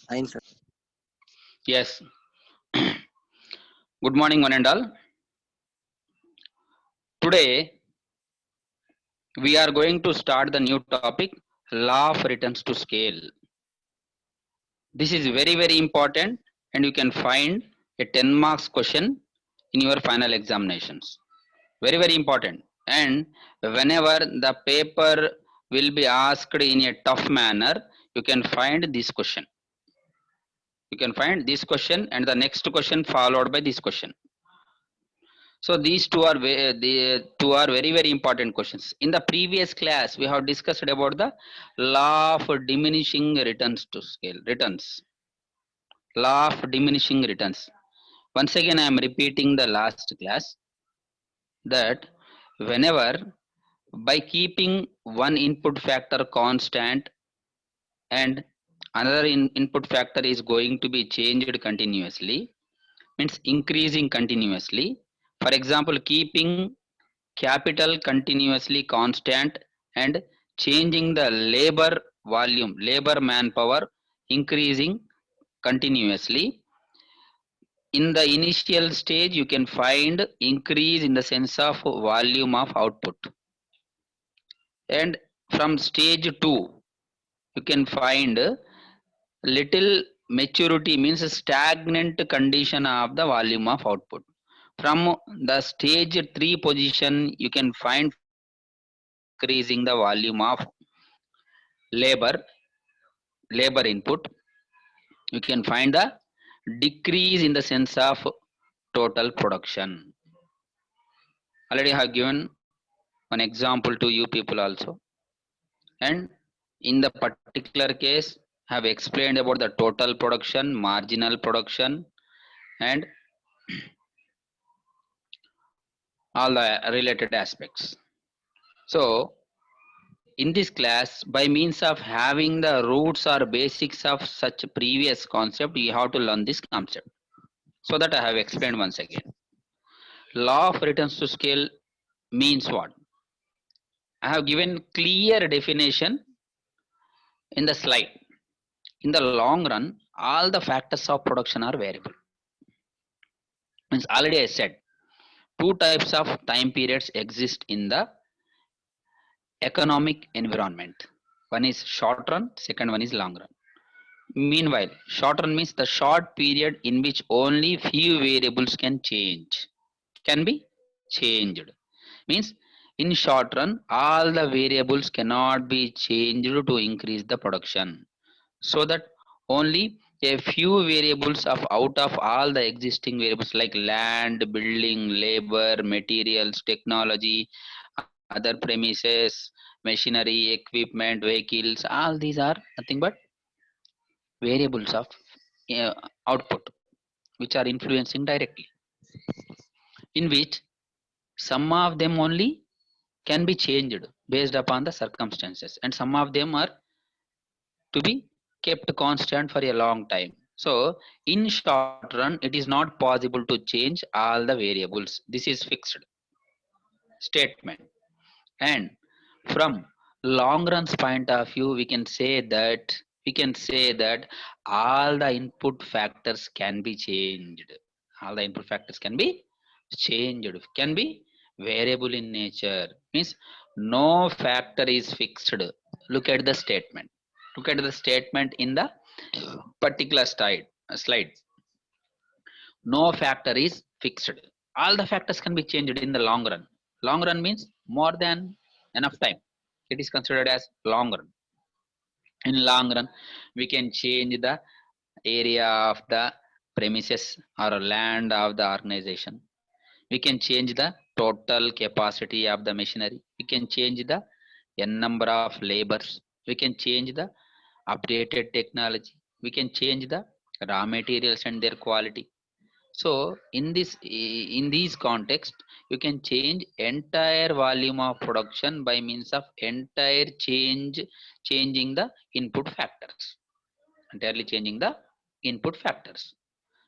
Fine, sir. Yes. Good morning, one and all. Today we are going to start the new topic, law of returns to scale. This is very important, and you can find a 10 marks question in your final examinations. Very important. And whenever the paper will be asked in a tough manner, you can find this question. You can find this question and the next question followed by this question. So these two are the two are very important questions. In the previous class, we have discussed about the law of diminishing returns to scale returns. Law of diminishing returns. Once again, I am repeating the last class that whenever by keeping one input factor constant and another input factor is going to be changed continuously, means increasing continuously. For example, keeping capital continuously constant and changing the labor volume, labor manpower increasing continuously. In the initial stage, you can find increase in the sense of volume of output. And from stage 2, you can find little maturity, means a stagnant condition of the volume of output. From the stage 3 position, you can find increasing the volume of labor input. You can find the decrease in the sense of total production. Already I have given one example to you people also, and in the particular case I have explained about the total production, marginal production, and all the related aspects. So in this class, by means of having the roots or basics of such previous concept, you have to learn this concept. So that I have explained once again. Law of returns to scale means what? I have given clear definition in the slide. In the long run, all the factors of production are variable. Means already I said, two types of time periods exist in the economic environment. One is short run, second one is long run. Meanwhile, short run means the short period in which only few variables can be changed. Means in short run, all the variables cannot be changed to increase the production. So that only a few variables of out of all the existing variables like land, building, labor, materials, technology, other premises, machinery, equipment, vehicles, all these are nothing but variables of uh, output which are influencing directly, in which some of them only can be changed based upon the circumstances and some of them are to be kept constant for a long time. So in short run it is not possible to change all the variables. This is fixed statement. And from long run's point of view, we can say that all the input factors can be changed. All the input factors can be changed, can be variable in nature. Means no factor is fixed. Look at the statement. Look at the statement in the particular slide. No factor is fixed. All the factors can be changed in the long run. Long run means more than enough time. It is considered as long run. In long run, we can change the area of the premises or land of the organization. We can change the total capacity of the machinery. We can change the n number of labors. We can change the updated technology. We can change the raw materials and their quality. So in these context, you can change entire volume of production by means of entire changing the input factors. Entirely changing the input factors.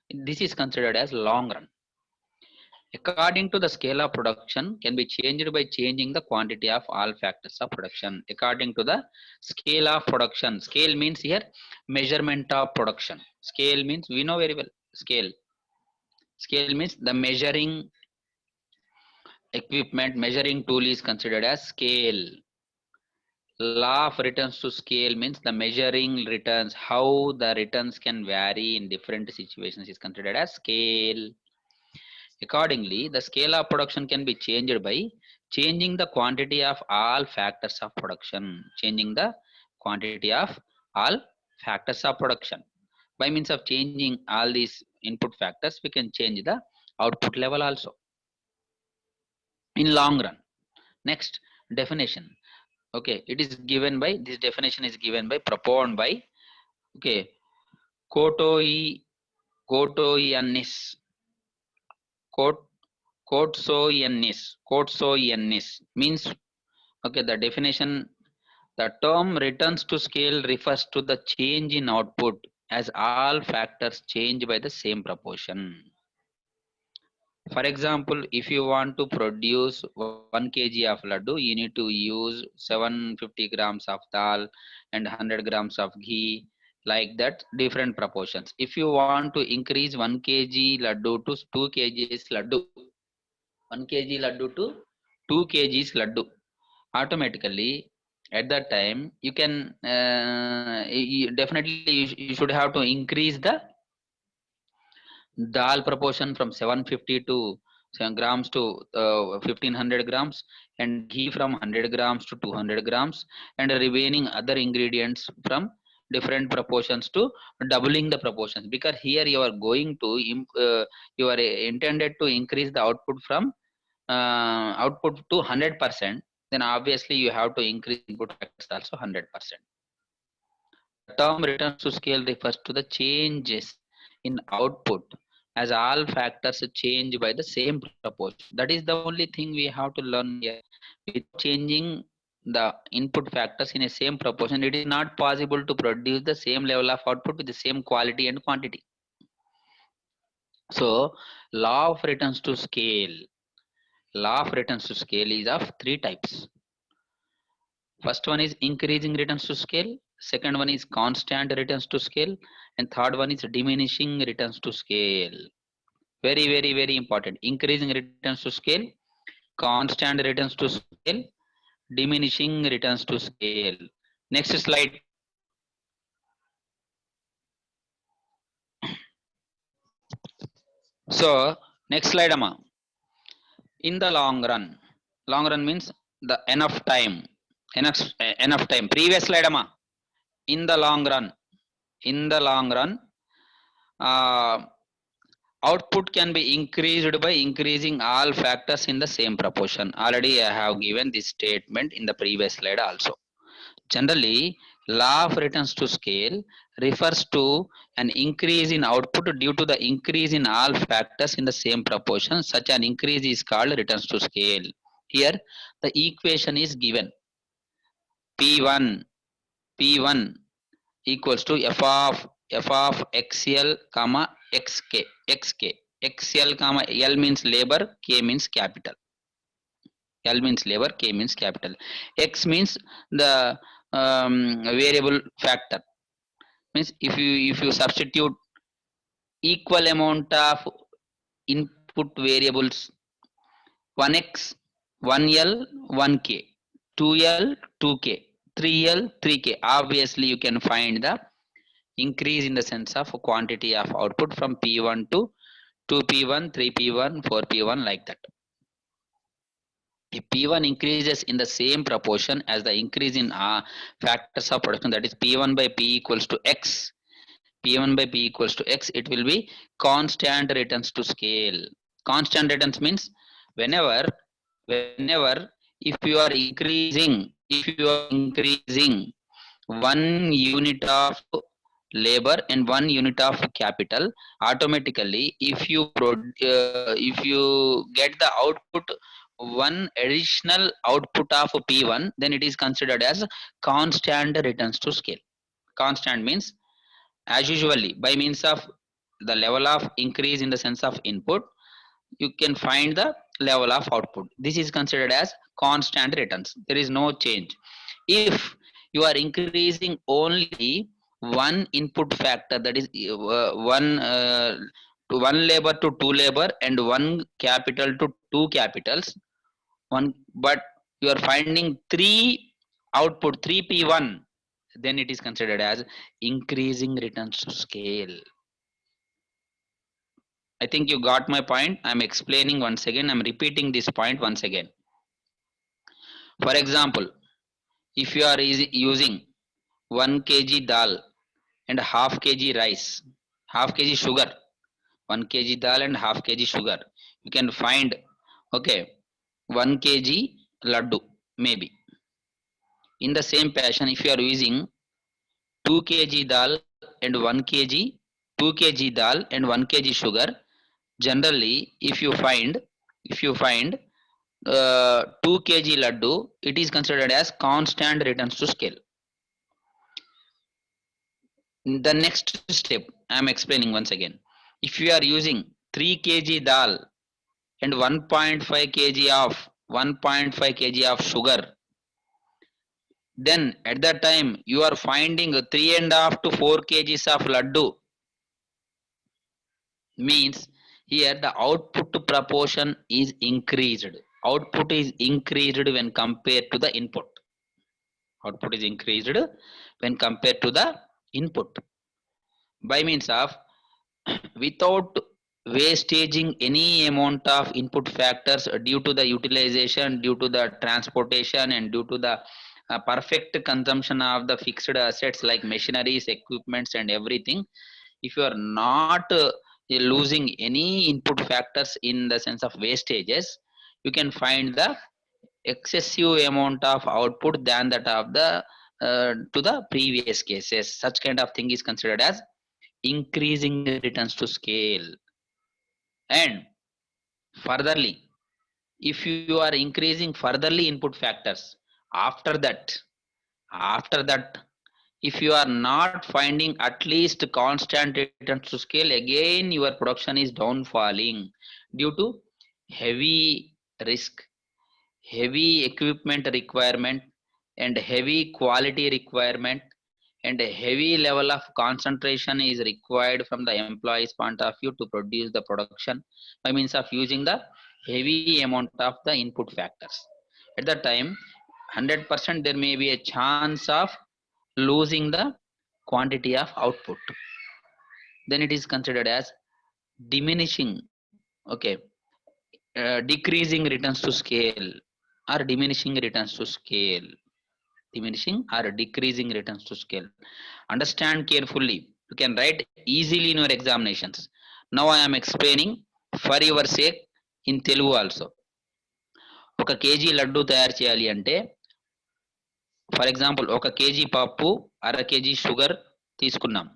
This is considered as long run. According to the scale of production can be changed by changing the quantity of all factors of production. According to the scale of production, scale means here measurement of production. Scale means we know very well scale. Scale means the measuring equipment, measuring tool is considered as scale. Law of returns to scale means the measuring returns, how the returns can vary in different situations is considered as scale. Accordingly, the scale of production can be changed by changing the quantity of all factors of production. Changing the quantity of all factors of production. By means of changing all these input factors, we can change the output level also in long run. Next, definition. Okay, it is given by, this definition is given by, proposed by, okay, Kotoi, Kotoyannis, Kot, Kotsoyannis means, okay, the definition, the term returns to scale refers to the change in output as all factors change by the same proportion. For example, if you want to produce 1 kg of laddu, you need to use 750 grams of dal and 100 grams of ghee, like that, different proportions. If you want to increase 1 kg laddu to 2 kgs laddu, 1 kg laddu to 2 kgs laddu, automatically at that time you can definitely you should have to increase the dal proportion from 750 to 7 grams to 1500 grams, and ghee from 100 grams to 200 grams, and the remaining other ingredients from different proportions to doubling the proportions, because here you are going to you are intended to increase the output from output to 100%, then obviously you have to increase input factors also 100%. The term returns to scale refers to the changes in output as all factors change by the same proportion. That is the only thing we have to learn here. Without changing the input factors in a same proportion, it is not possible to produce the same level of output with the same quality and quantity. So, law of returns to scale. Law of returns to scale is of three types. First one is increasing returns to scale, second one is constant returns to scale, and third one is diminishing returns to scale. Very important. Increasing returns to scale, constant returns to scale, diminishing returns to scale. Next slide. So next slide, Amma. In the long run means the enough time, enough time. Previous slide, Amma. In the long run, uh, output can be increased by increasing all factors in the same proportion. Already I have given this statement in the previous slide also. Generally, law of returns to scale refers to an increase in output due to the increase in all factors in the same proportion. Such an increase is called returns to scale. Here, the equation is given. P1 equals to f of xl comma xk. xl comma l means labor, k means capital. L means labor, k means capital. X means the variable factor. Means if you substitute equal amount of input variables, 1x, 1l, 1k, 2l, 2k, 3l, 3k, obviously you can find the increase in the sense of quantity of output from P1 to 2P1, 3P1, 4P1, like that. If P1 increases in the same proportion as the increase in factors of production, that is P1 by P equals to X, P1 by P equals to X, it will be constant returns to scale. Constant returns means whenever if you are increasing 1 unit of labor and 1 unit of capital, automatically if you get the output, one additional output of P1, then it is considered as constant returns to scale. Constant means as usually by means of the level of increase in the sense of input, you can find the level of output. This is considered as constant returns. There is no change. If you are increasing only one input factor, that is one labor to two labor and one capital to two capitals, one, but you are finding three output 3p1, then it is considered as increasing returns to scale. I think you got my point. I'm explaining once again. I'm repeating this point once again. For example, if you are using 1 kg dal and half kg rice, half kg sugar, 1 kg dal and half kg sugar, you can find, okay, 1 kg laddu maybe. In the same passion, if you are using 2 kg dal and 1 kg, 2 kg dal and 1 kg sugar, generally if you find 2 kg laddu, it is considered as constant returns to scale. The next step I am explaining once again. If you are using 3 kg dal and 1.5 kg of sugar, then at that time you are finding 3.5 to 4 kgs of laddu. Means here the output proportion is increased. Output is increased when compared to the input. Output is increased when compared to the input. By means of, without wastaging any amount of input factors due to the utilization, due to the transportation, and due to the perfect consumption of the fixed assets like machineries, equipments, and everything. If you are not losing any input factors in the sense of wastages, you can find the excessive amount of output than that of the to the previous cases. Such kind of thing is considered as increasing returns to scale. And furtherly, if you are increasing furtherly input factors, after that if you are not finding at least constant returns to scale, again your production is down falling due to heavy risk, heavy equipment requirement, and heavy quality requirement, and a heavy level of concentration is required from the employee's point of view to produce the production by means of using the heavy amount of the input factors. At that time, 100% there may be a chance of losing the quantity of output. Then it is considered as diminishing, okay, decreasing returns to scale or diminishing returns to scale. Diminishing or decreasing returns to scale. Understand carefully. You can write easily in your examinations. Now I am explaining for your sake in Telugu also. ఒక KG laddu తయారు చేయాలి అంటే, for example ఒక KG పప్పు, అర KG sugar తీసుకున్నాం.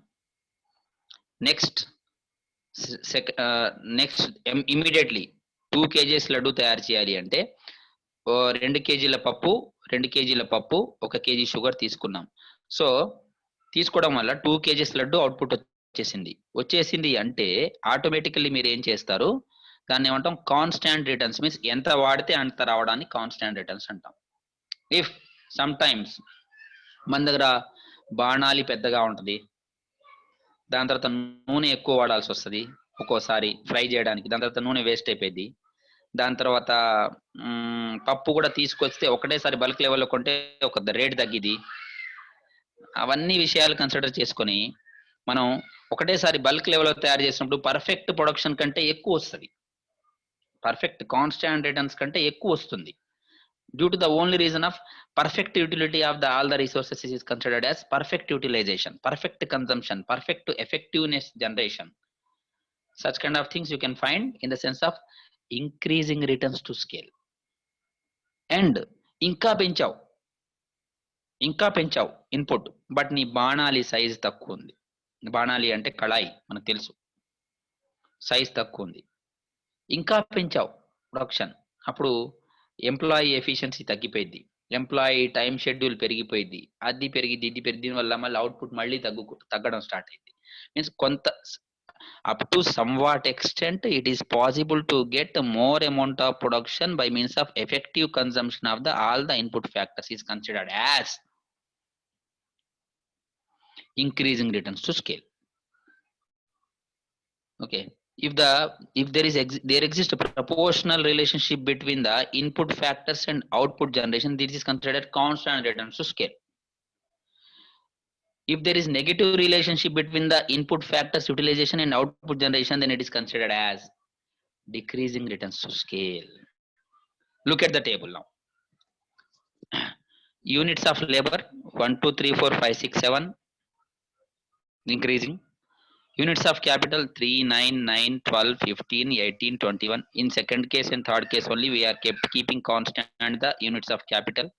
Next immediately 2 kgs laddu తయారు చేయాలి అంటే 2 kgల పప్పు, 2 kgల పప్పు, 1 kg షుగర్ తీసుకున్నాం. సో తీసుకోవడం వల్ల 2 kgs లడ్డు అవుట్పుట్ వచ్చేసింది అంటే ఆటోమేటికల్లీ మీరు ఏం చేస్తారు, దాన్ని ఏమంటాం కాన్స్టాంట్ రిటర్న్స్. మీన్స్ ఎంత వాడితే అంత రావడానికి కాన్స్టాంట్ రిటర్న్స్ అంటాం. ఇఫ్ సమ్ టైమ్స్ మన దగ్గర బాణాలి పెద్దగా ఉంటుంది, దాని తర్వాత నూనె ఎక్కువ వాడాల్సి వస్తుంది ఒక్కోసారి ఫ్రై చేయడానికి, దాని తర్వాత నూనె వేస్ట్ అయిపోయింది. దాని తర్వాత పప్పు కూడా తీసుకొస్తే ఒకటేసారి బల్క్ లెవెల్లో కొంటే ఒక రేట్ తగ్గిది. అవన్నీ విషయాలు కన్సిడర్ చేసుకొని మనం ఒకటేసారి బల్క్ లెవెల్లో తయారు చేసినప్పుడు పర్ఫెక్ట్ ప్రొడక్షన్ కంటే ఎక్కువ వస్తుంది, పర్ఫెక్ట్ కాన్స్టాంట్ రిటర్న్స్ కంటే ఎక్కువ వస్తుంది. Due to the only reason of perfect utility of all the resources is considered as perfect utilization, perfect consumption, perfect effectiveness generation. Such kind of things you can find in the sense of increasing returns to scale. And ఇంకా పెంచావు input, but నీ బాణాలి size తక్కువ ఉంది. బాణాలి అంటే కళాయి మనకు తెలుసు, size తక్కువ ఉంది. ఇంకా పెంచావు ప్రొడక్షన్, అప్పుడు ఎంప్లాయీ ఎఫిషియన్సీ తగ్గిపోయింది, ఎంప్లాయీ టైం షెడ్యూల్ పెరిగిపోయింది, అది పెరిగింది ఇది పెరిగి, దీనివల్ల మళ్ళీ అవుట్పుట్ మళ్ళీ తగ్గడం స్టార్ట్ అయింది. మీన్స్ కొంత Up to somewhat extent, it is possible to get more amount of production by means of effective consumption of the all the input factors is considered as increasing returns to scale. Okay. If there exists a proportional relationship between the input factors and output generation, this is considered constant returns to scale. If there is negative relationship between the input factors utilization and output generation, then it is considered as decreasing returns to scale. Look at the table now. Units of labor 1, 2, 3, 4, 5, 6, 7 increasing. Units of capital 3, 9, 9, 12, 15, 18, 21. In second case and third case only we are keeping constant the units of capital.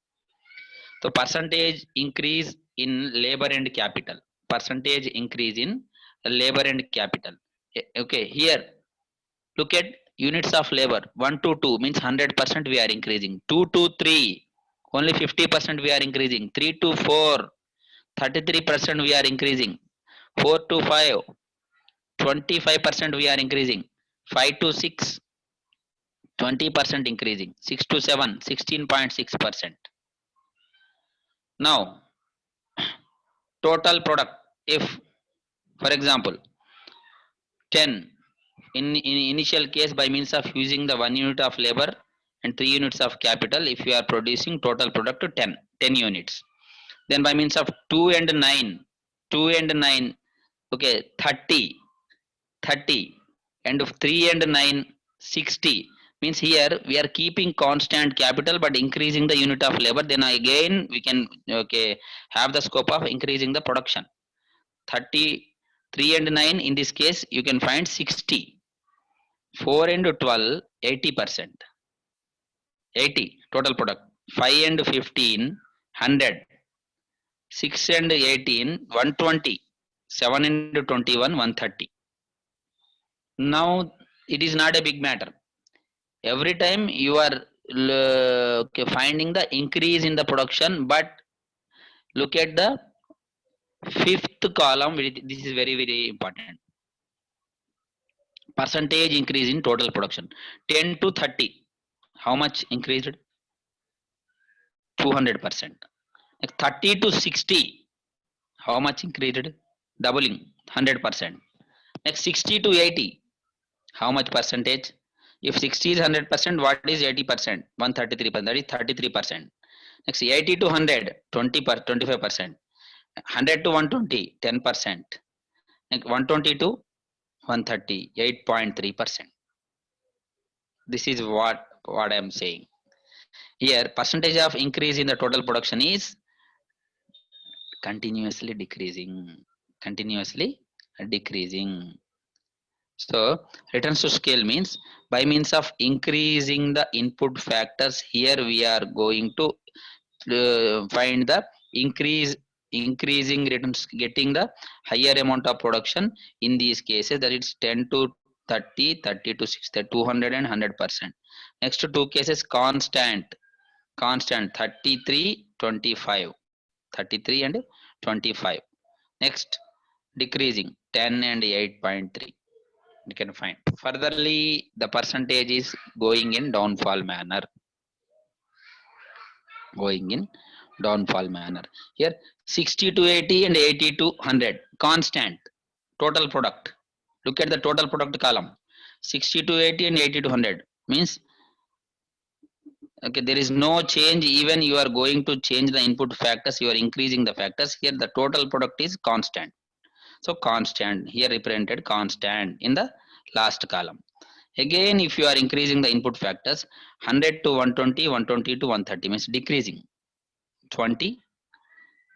So percentage increase in labor and capital. Percentage increase in labor and capital. Okay, here look at units of labor 1 to 2 means 100% we are increasing. 2 to 3 only 50% we are increasing. 3 to 4 33% we are increasing. 4 to 5 25% we are increasing. 5 to 6 20% increasing. 6 to 7 16.6%. Now total product, if for example 10 in initial case by means of using the 1 unit of labor and 3 units of capital, if you are producing total product to 10 units, then by means of 2 and 9 okay 30 and 3 and 9 60 means here we are keeping constant capital but increasing the unit of labor, then again we can okay have the scope of increasing the production. 33 and 9 in this case you can find 60. 4 and 12 80%. 80 total product. 5 and 15 100. 6 and 18 120. 7 and 21 130. Now it is not a big matter. Every time you are okay, finding the increase in the production, but look at the fifth column. This is very very important. Percentage increase in total production 10 to 30. How much increased? 200%. 30 to 60. How much increased? Doubling 100%. Next 60 to 80. How much percentage? If 60 is 100%, what is 80%? 133%. That is 33%. Next 80 to 100, 25%. 100 to 120, 10%. Next 120 to 130, 8.3%. This is what I am saying. Here percentage of increase in the total production is continuously decreasing. So returns to scale means by means of increasing the input factors, here we are going to find the increasing returns, getting the higher amount of production in these cases, that it's 10 to 30, 30 to 60, 200 and 100%. Next two cases constant 33 25, 33 and 25. Next decreasing 10 and 8.3. You can find furtherly the percentage is going in downfall manner. Here 60 to 80 and 80 to 100 constant total product. Look at the total product column. 60 to 80 and 80 to 100 means okay, there is no change. Even you are going to change the input factors, you are increasing the factors. Here the total product is constant. So constant here represented constant in the last column. Again if you are increasing the input factors 100 to 120, 120 to 130 means decreasing 20,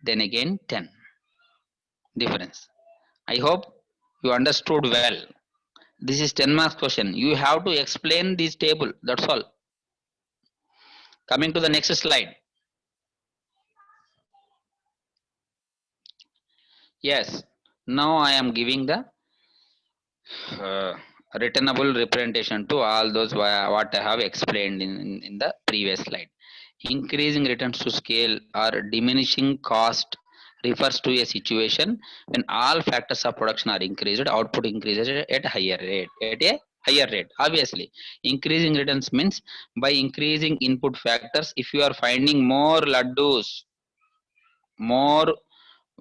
then again 10 difference. I hope you understood well. This is 10 marks question. You have to explain this table, that's all. Coming to the next slide. Yes, now I am giving the returnable representation to all those what I have explained in the previous slide. Increasing returns to scale or diminishing cost refers to a situation when all factors of production are increased, output increases at a higher rate. At a higher rate, obviously, increasing returns means by increasing input factors. If you are finding more laddus, more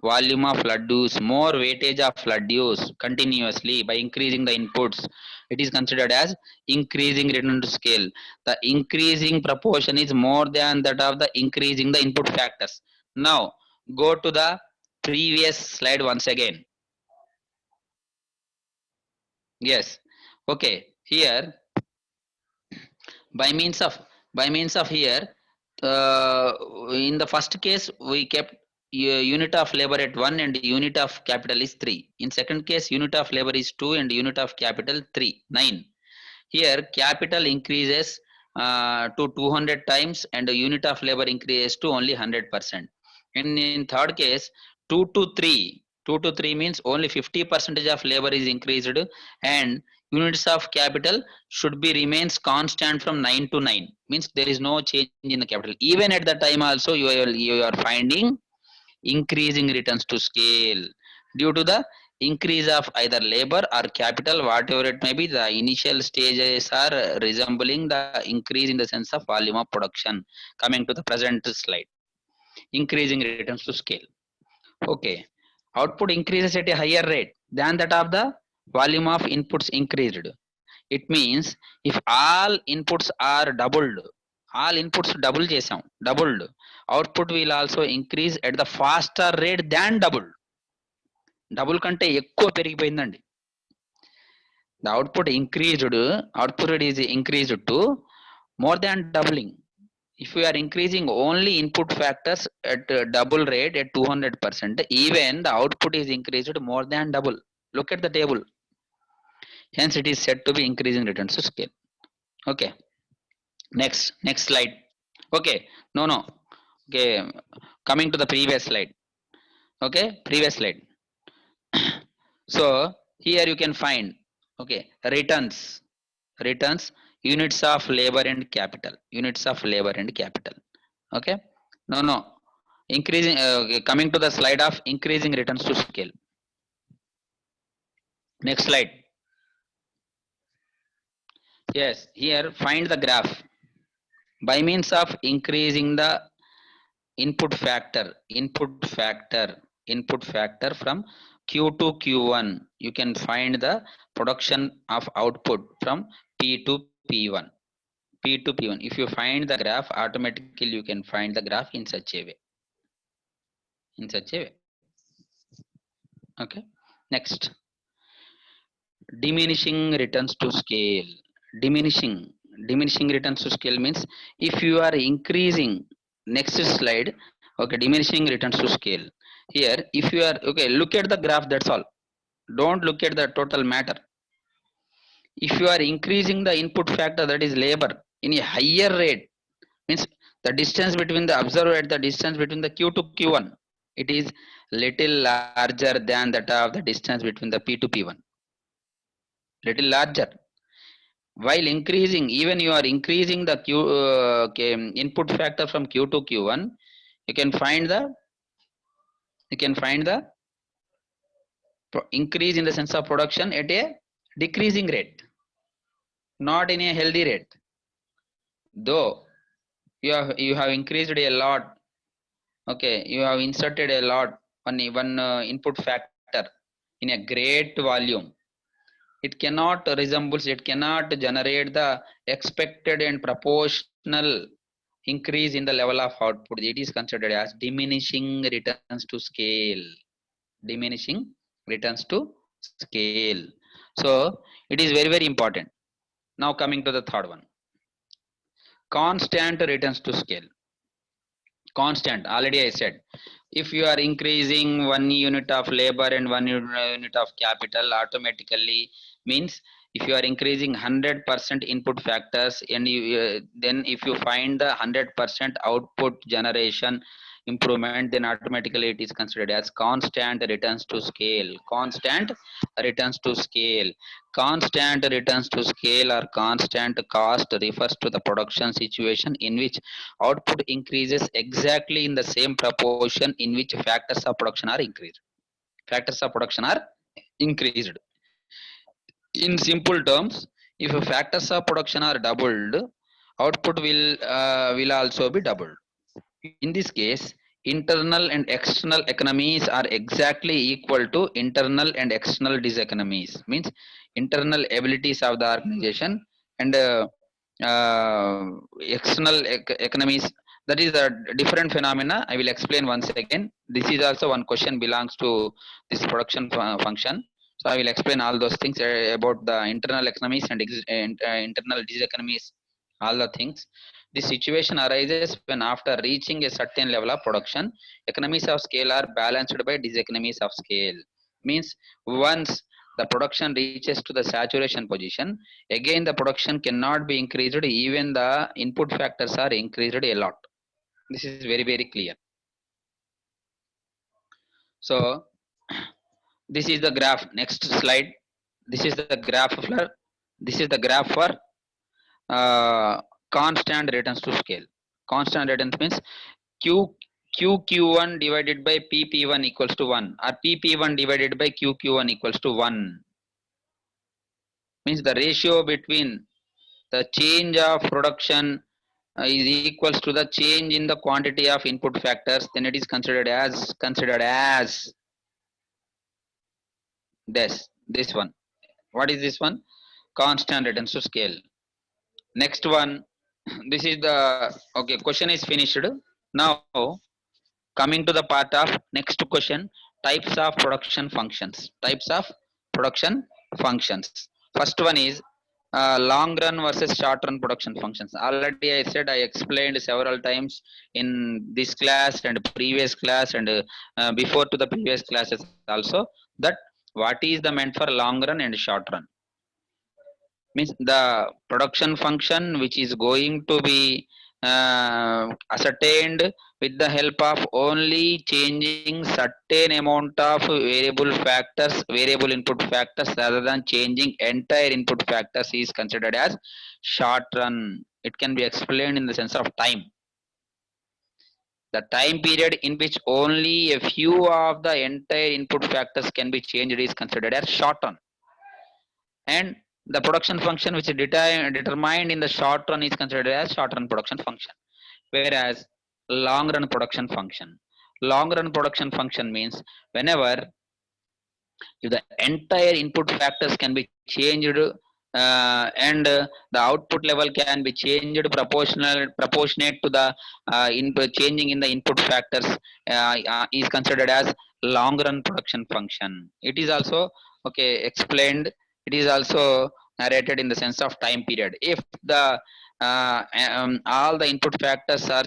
volume of laddus, more weightage of laddus continuously by increasing the inputs, it is considered as increasing return to scale. The increasing proportion is more than that of the increasing the input factors. Now go to the previous slide once again. Yes, okay, here by means of here, uh, in the first case we kept unit of labor at 1 and unit of capital is 3. In second case unit of labor is 2 and unit of capital 3, 9. Here capital increases to 200 times and the unit of labor increases to only 100%. And in third case 2 to 3, 2 to 3 means only 50% of labor is increased and units of capital should be remains constant from 9 to 9, means there is no change in the capital. Even at the time also you are finding increasing returns to scale due to the increase of either labor or capital, whatever it may be. The initial stages are resembling the increase in the sense of volume of production. Coming to the present slide, increasing returns to scale. Okay, output increases at a higher rate than that of the volume of inputs increased. It means if all inputs are doubled, all inputs double chesam, doubled, output will also increase at the faster rate than double. Double కంటే ఎక్కువ పెరిగిపోయిందండి. The output is increased to more than doubling. If we are increasing only input factors at double rate at 200%, even the output is increased more than double. Look at the table. Hence it is said to be increasing returns to scale. Okay, next slide. Okay, no, okay, coming to the previous slide. Okay, previous slide. So here you can find, okay, returns, units of labor and capital, okay. No, increasing, okay, coming to the slide of increasing returns to scale. Next slide. Yes, here find the graph by means of increasing the input factor from Q to Q1. You can find the production of output from P to P1. If you find the graph, automatically you can find the graph in such a way. Okay, next, diminishing returns to scale. Diminishing returns to scale means if you are increasing, next slide. Okay, diminishing returns to scale. Here if you are, okay, look at the graph, that's all, don't look at the total matter. If you are increasing the input factor, that is labor, in a higher rate, means the distance between the, observe at the distance between the Q to Q1, it is little larger than that of the distance between the P to P1, little larger. While increasing, even you are increasing the input factor from Q to Q1, you can find the increase in the sense of production at a decreasing rate, not in a healthy rate. Though you have increased a lot, okay, you have inserted a lot on one input factor in a great volume, it cannot generate the expected and proportional increase in the level of output. It is considered as diminishing returns to scale. So it is very important. Now coming to the third one, constant returns to scale. Constant, already I said, if you are increasing 1 unit of labor and 1 unit of capital, automatically means if you are increasing 100% input factors and you, then if you find the 100% output generation improvement, then automatically it is considered as constant returns to scale. Constant returns to scale. Constant returns to scale or constant cost refers to the production situation in which output increases exactly in the same proportion in which factors of production are increased. Factors of production are increased. In simple terms, if factors of production are doubled, output will also be doubled. In this case, internal and external economies are exactly equal to internal and external diseconomies. Means internal abilities of the organization and external economies. That is a different phenomena. I will explain once again. This is also one question belongs to this production function. So I will explain all those things about the internal economies and internal diseconomies, all the things. This situation arises when after reaching a certain level of production, economies of scale are balanced by diseconomies of scale. Means once the production reaches to the saturation position, again the production cannot be increased even the input factors are increased a lot. This is very, very clear. So this is the graph. Next slide. This is the graph for uh, constant returns to scale. Constant returns means QQ1 divided by PP1 equals to 1 or PP1 divided by QQ1 equals to 1. Means the ratio between the change of production is equals to the change in the quantity of input factors, then it is considered as this one. What is this one? Constant returns to scale. Next one, this is the okay, question is finished. Now coming to the part of next question, types of production functions. Types of production functions. First one is long run versus short run production functions. Already I said, I explained several times in this class and previous class and before to the previous classes also, that what is the meant for long run and short run. Means the production function which is going to be ascertained with the help of only changing certain amount of variable input factors rather than changing entire input factors is considered as short run. It can be explained in the sense of time. The time period in which only a few of the entire input factors can be changed is considered as short run. And the production function which is determined in the short run is considered as short run production function. Whereas long run production function. Long run production function means whenever if the entire input factors can be changed and the output level can be changed proportionate to the input changing in the input factors is considered as long run production function. It is also okay explained. It is also narrated in the sense of time period. If the all the input factors are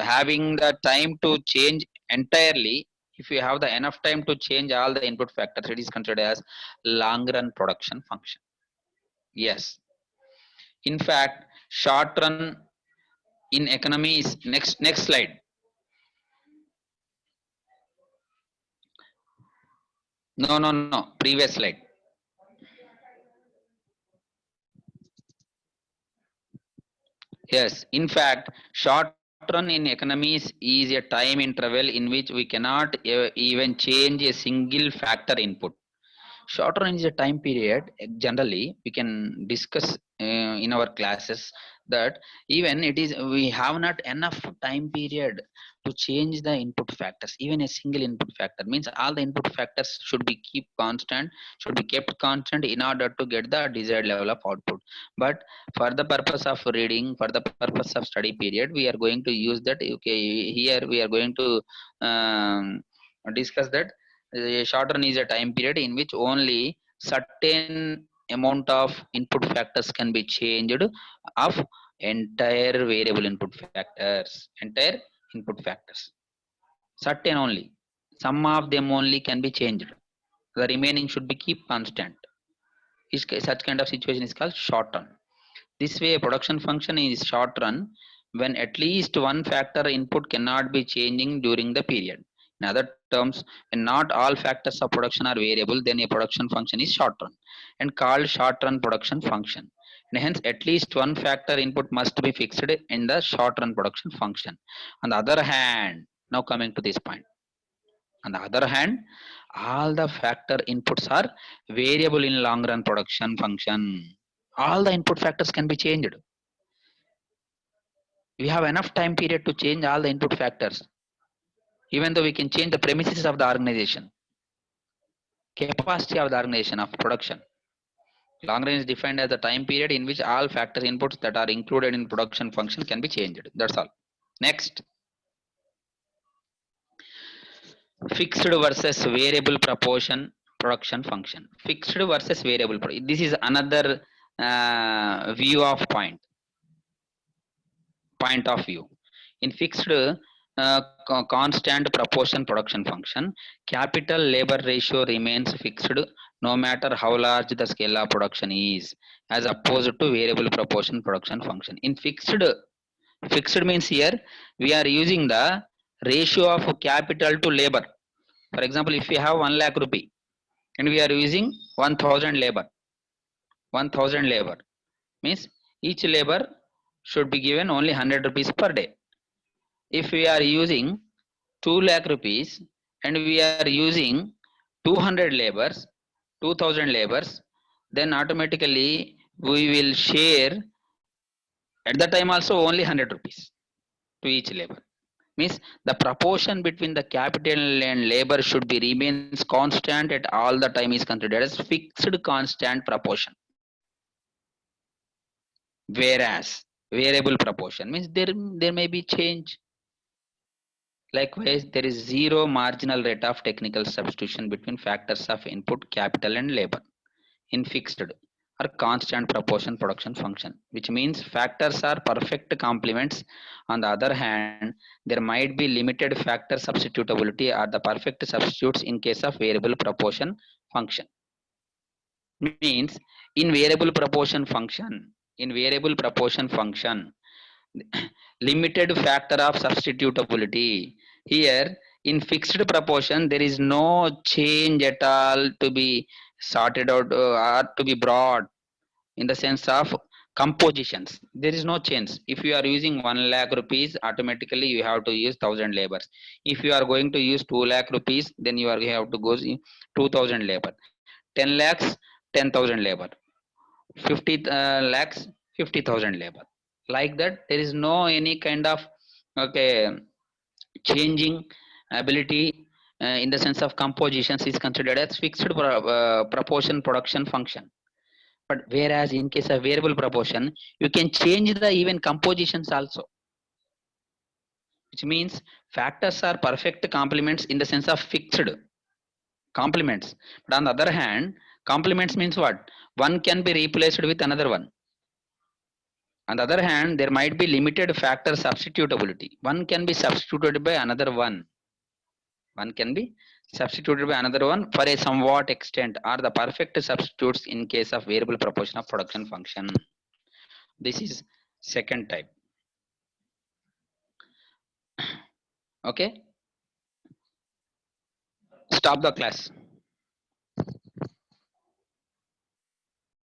having the time to change entirely, if you have the enough time to change all the input factors, it is considered as long run production function. Yes. In fact, short run in economy is next slide. No. Previous slide. Yes. In fact, short run in economies is a time interval in which we cannot even change a single factor input. Short run is a time period. Generally, we can discuss in our classes that even it is we have not enough time period to change the input factors. Even a single input factor means all the input factors should be kept constant in order to get the desired level of output. But for the purpose of reading, for the purpose of study period, we are going to use that. Okay, here we are going to discuss that a short run is a time period in which only certain amount of input factors can be changed of entire variable input factors, certain only, some of them only can be changed, the remaining should be keep constant. Such kind of situation is called short run. This way a production function is short run when at least one factor input cannot be changing during the period. In other terms, when not all factors of production are variable, then a production function is short run and called short run production function. And hence, at least one factor input must be fixed in the short run production function. On the other hand, now coming to this point. On the other hand, all the factor inputs are variable in long run production function. All the input factors can be changed. We have enough time period to change all the input factors, even though we can change the premises of the organization, capacity of the organization of production. Long range is defined as the time period in which all factor inputs that are included in production function can be changed. That's all. Next, fixed versus variable proportion production function. Fixed versus variable. This is another view of point of view. In fixed constant proportion production function, capital labor ratio remains fixed no matter how large the scale of production is, as opposed to variable proportion production function. In fixed means here we are using the ratio of capital to labor. For example, if we have 1 lakh rupee and we are using 1000 labor, 1000 labor means each labor should be given only 100 rupees per day. If we are using 2 lakh rupees and we are using 200 labors, 2000 labors, then automatically we will share at the time also only 100 rupees to each labor. Means the proportion between the capital and labor should be remains constant at all the time is considered as fixed constant proportion. Whereas variable proportion means there may be change. Likewise, there is zero marginal rate of technical substitution between factors of input, capital and labor in fixed or constant proportion production function, which means factors are perfect complements. On the other hand, there might be limited factor substitutability or the perfect substitutes in case of variable proportion function. Means in variable proportion function, limited factor of substitutability. Here in fixed proportion, there is no change at all to be sorted out or to be brought in the sense of compositions. There is no change. If you are using 1 lakh rupees, automatically you have to use 1000 labors. If you are going to use 2 lakh rupees, then you have to go 2000 labor. 10 lakhs, 10,000 labor. 50 lakhs, 50,000 labor. Like that, there is no any kind of changing ability in the sense of compositions is considered as fixed proportion production function. But whereas in case of variable proportion, you can change the even compositions also, which means factors are perfect complements in the sense of fixed complements. But on the other hand, complements means what? One can be replaced with another one. On the other hand, there might be limited factor substitutability. One can be substituted by another one. One can be substituted by another one for a somewhat extent are the perfect substitutes in case of variable proportion of production function. This is second type. Okay. Stop the class.